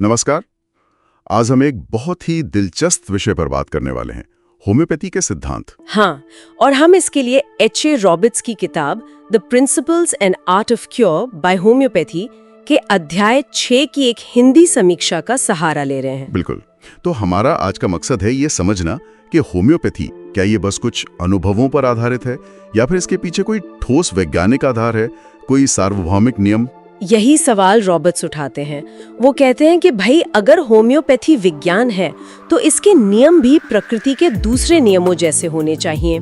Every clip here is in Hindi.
नमस्कार। आज हम एक बहुत ही दिलचस्प विषय पर बात करने वाले हैं, होम्योपैथी के सिद्धांत। हाँ, और हम इसके लिए H.A. रॉबर्ट्स की किताब the principles and art of cure by homeopathy के अध्याय 6 की एक हिंदी समीक्षा का सहारा ले रहे हैं। बिल्कुल। तो हमारा आज का मकसद है ये समझना कि होम्योपैथी क्या ये बस कुछ अनुभवों पर आधारित है या फिर इसके पीछे कोई ठोस वैज्ञानिक आधार है, कोई सार्वभौमिक नियम। यही सवाल रॉबर्ट्स उठाते हैं। वो कहते हैं कि भाई अगर होम्योपैथी विज्ञान है तो इसके नियम भी प्रकृति के दूसरे नियमों जैसे होने चाहिए,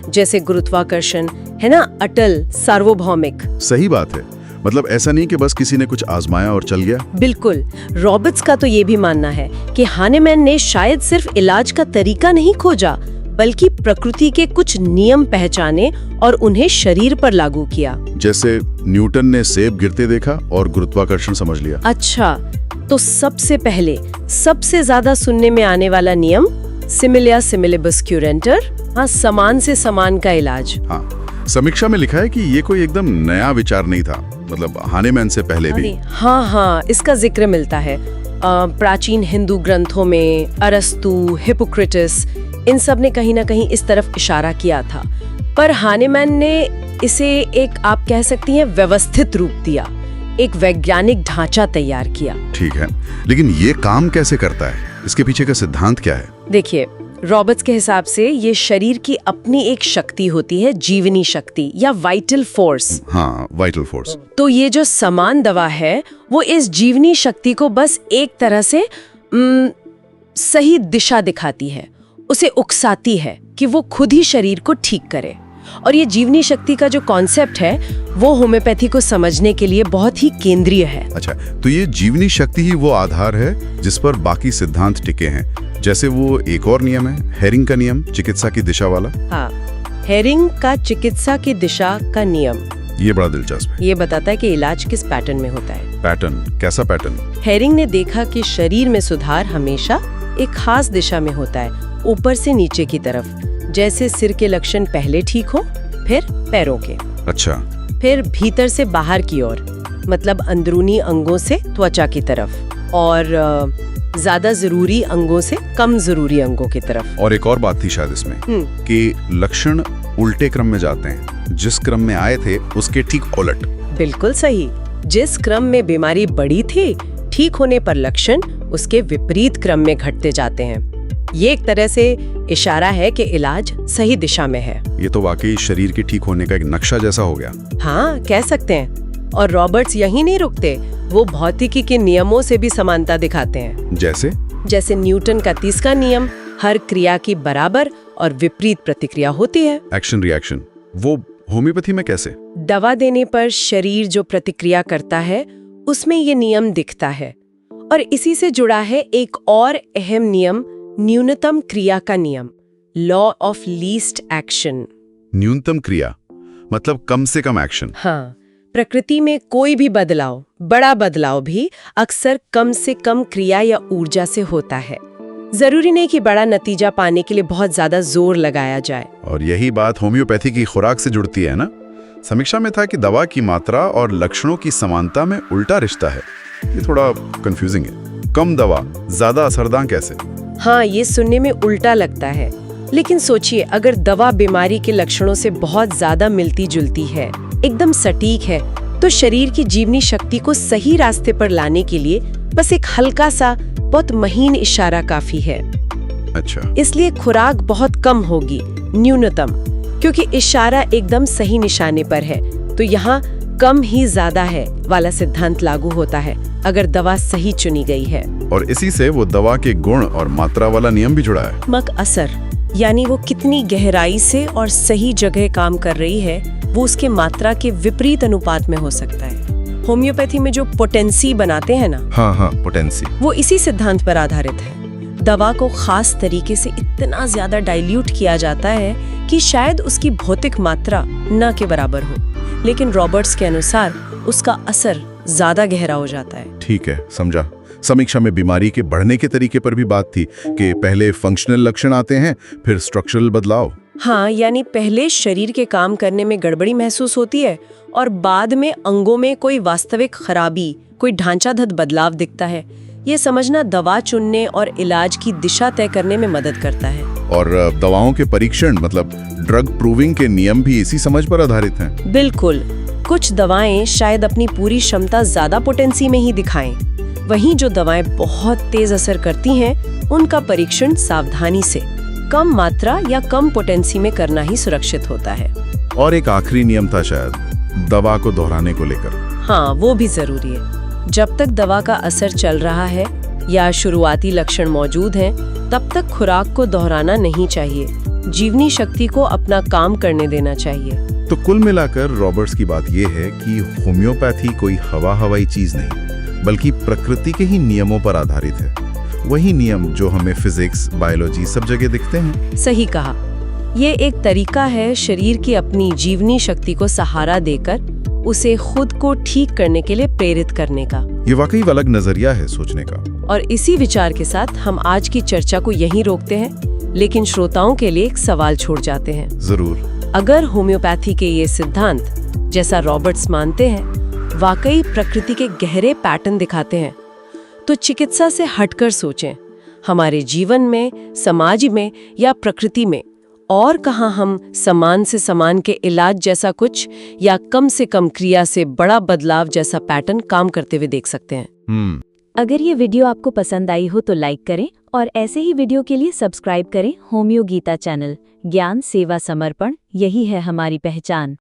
जैसे गुरुत्वाकर्षण, है ना, अटल, सार्वभौमिक। सही बात है। मतलब ऐसा नहीं कि बस किसी ने कुछ आजमाया और चल गया। बिल्कुल। रॉबर्ट्स का तो ये भी मानना है कि हानेमैन ने शायद सिर्फ इलाज का तरीका नहीं खोजा, बल्कि प्रकृति के कुछ नियम पहचाने और उन्हें शरीर पर लागू किया। जैसे न्यूटन ने सेब गिरते देखा और गुरुत्वाकर्षण समझ लिया। अच्छा, तो सबसे पहले सबसे ज्यादा सुनने में आने वाला नियम सिमिलिया सिमिलिबस क्यूरेंटर, हाँ, समान से समान का इलाज। हाँ, समीक्षा में लिखा है कि ये कोई एकदम नया विचार नहीं था, मतलब हानेमैन से पहले भी। हाँ, इसका जिक्र मिलता है प्राचीन हिंदू ग्रंथों में। अरस्तु, हिपोक्रेटस, इन सब ने कहीं ना कहीं इस तरफ इशारा किया था, पर हानेमैन ने इसे एक, आप कह सकती हैं, व्यवस्थित रूप दिया, एक वैज्ञानिक ढांचा तैयार किया। ठीक है, लेकिन ये काम कैसे करता है? इसके पीछे का सिद्धांत क्या है? देखिए, रॉबर्ट्स के हिसाब से ये शरीर की अपनी एक शक्ति होती है, जीवनी शक्ति या वाइटल फोर्स। हाँ, वाइटल फोर्स। तो ये जो समान दवा है वो इस जीवनी शक्ति को बस एक तरह से सही दिशा दिखाती है, उसे उकसाती है कि वो खुद ही शरीर को ठीक करे। और ये जीवनी शक्ति का जो कॉन्सेप्ट है वो होम्योपैथी को समझने के लिए बहुत ही केंद्रीय है। अच्छा, तो ये जीवनी शक्ति ही वो आधार है जिस पर बाकी सिद्धांत टिके हैं। जैसे वो एक और नियम है, हेरिंग का नियम, चिकित्सा की दिशा वाला। हाँ, हेरिंग का चिकित्सा की दिशा का नियम, ये बड़ा दिलचस्प है। ये बताता है कि इलाज किस पैटर्न में होता है। पैटर्न? कैसा पैटर्न? हेरिंग ने देखा कि शरीर में सुधार हमेशा एक खास दिशा में होता है, ऊपर से नीचे की तरफ। जैसे सिर के लक्षण पहले ठीक हो, फिर पैरों के। अच्छा। फिर भीतर से बाहर की ओर, मतलब अंदरूनी अंगों से त्वचा की तरफ, और ज्यादा जरूरी अंगों से कम जरूरी अंगों की तरफ। और एक और बात थी शायद इसमें कि लक्षण उल्टे क्रम में जाते हैं, जिस क्रम में आए थे उसके ठीक उलट। बिल्कुल सही। जिस क्रम में बीमारी बढ़ी थी, ठीक होने पर लक्षण उसके विपरीत क्रम में घटते जाते हैं। ये एक तरह से इशारा है कि इलाज सही दिशा में है। ये तो वाकई शरीर के ठीक होने का एक नक्शा जैसा हो गया। हाँ, कह सकते हैं। और रॉबर्ट्स यहीं नहीं रुकते, वो भौतिकी के नियमों से भी समानता दिखाते हैं। जैसे न्यूटन का 30वां नियम, हर क्रिया की बराबर और विपरीत प्रतिक्रिया होती है। Action reaction. वो होम्योपैथी में कैसे? दवा देने पर शरीर जो प्रतिक्रिया करता है उसमें ये नियम दिखता है। और इसी से जुड़ा है एक और अहम नियम, न्यूनतम क्रिया का नियम, लॉ ऑफ लीस्ट एक्शन। न्यूनतम क्रिया मतलब कम से कम एक्शन। हाँ, प्रकृति में कोई भी बदलाव, बड़ा बदलाव भी अक्सर कम से कम क्रिया या ऊर्जा से होता है। जरूरी नहीं कि बड़ा नतीजा पाने के लिए बहुत ज्यादा जोर लगाया जाए। और यही बात होम्योपैथी की खुराक से जुड़ती है ना। समीक्षा में था कि दवा की मात्रा और लक्षणों की समानता में उल्टा रिश्ता है। ये थोड़ा कंफ्यूजिंग है। कम दवा ज्यादा असरदार कैसे? हाँ, ये सुनने में उल्टा लगता है, लेकिन सोचिए, अगर दवा बीमारी के लक्षणों से बहुत ज्यादा मिलती जुलती है, एकदम सटीक है, तो शरीर की जीवनी शक्ति को सही रास्ते पर लाने के लिए बस एक हल्का सा, बहुत महीन इशारा काफी है। अच्छा। इसलिए खुराक बहुत कम होगी, न्यूनतम, क्योंकि इशारा एकदम सही निशाने पर है। तो यहाँ कम ही ज्यादा है वाला सिद्धांत लागू होता है अगर दवा सही चुनी गई है। और इसी से वो दवा के गुण और मात्रा वाला नियम भी जुड़ा है। मक असर, यानी वो कितनी गहराई से और सही जगह काम कर रही है, वो उसके मात्रा के विपरीत अनुपात में हो सकता है। होम्योपैथी में जो पोटेंसी बनाते हैं ना, हाँ, पोटेंसी, वो इसी सिद्धांत पर आधारित है। दवा को खास तरीके से इतना ज्यादा डाइल्यूट किया जाता है कि शायद उसकी भौतिक मात्रा न के बराबर हो, लेकिन रॉबर्ट्स के अनुसार उसका असर ज्यादा गहरा हो जाता है। ठीक है, समझा। समीक्षा में बीमारी के बढ़ने के तरीके पर भी बात थी कि पहले फंक्शनल लक्षण आते हैं, फिर स्ट्रक्चरल बदलाव। हाँ, यानी पहले शरीर के काम करने में गड़बड़ी महसूस होती है और बाद में अंगों में कोई वास्तविक खराबी, कोई ढांचागत बदलाव दिखता है। ये समझना दवा चुनने और इलाज की दिशा तय करने में मदद करता है। और दवाओं के परीक्षण मतलब ड्रग प्रूविंग के नियम भी इसी समझ पर आधारित हैं। बिल्कुल, कुछ दवाएं शायद अपनी पूरी क्षमता ज्यादा पोटेंसी में ही दिखाएं, वहीं जो दवाएं बहुत तेज असर करती हैं, उनका परीक्षण सावधानी से कम मात्रा या कम पोटेंसी में करना ही सुरक्षित होता है। और एक आखिरी नियम था शायद दवा को दोहराने को लेकर। हाँ, वो भी जरूरी है। जब तक दवा का असर चल रहा है या शुरुआती लक्षण मौजूद हैं, तब तक खुराक को दोहराना नहीं चाहिए। जीवनी शक्ति को अपना काम करने देना चाहिए। तो कुल मिलाकर रॉबर्ट्स की बात यह है कि होम्योपैथी कोई हवाई चीज नहीं, बल्कि प्रकृति के ही नियमों पर आधारित है। वही नियम जो हमें फिजिक्स, बायोलॉजी सब जगह दिखते हैं। सही कहा। ये एक तरीका है शरीर की अपनी जीवनी शक्ति को सहारा देकर उसे खुद को ठीक करने के लिए प्रेरित करने का। ये वाकई अलग नजरिया है सोचने का। और इसी विचार के साथ हम आज की चर्चा को यहीं रोकते हैं, लेकिन श्रोताओं के लिए एक सवाल छोड़ जाते हैं। जरूर। अगर होम्योपैथी के ये सिद्धांत, जैसा रॉबर्ट्स मानते हैं, वाकई प्रकृति के गहरे पैटर्न दिखाते हैं, तो चिकित्सा से हटकर सोचें, हमारे जीवन में, समाज में या प्रकृति में और कहाँ हम समान से समान के इलाज जैसा कुछ या कम से कम क्रिया से बड़ा बदलाव जैसा पैटर्न काम करते हुए देख सकते हैं। अगर ये वीडियो आपको पसंद आई हो तो लाइक करें और ऐसे ही वीडियो के लिए सब्सक्राइब करें होम्यो गीता चैनल। ज्ञान, सेवा, समर्पण, यही है हमारी पहचान।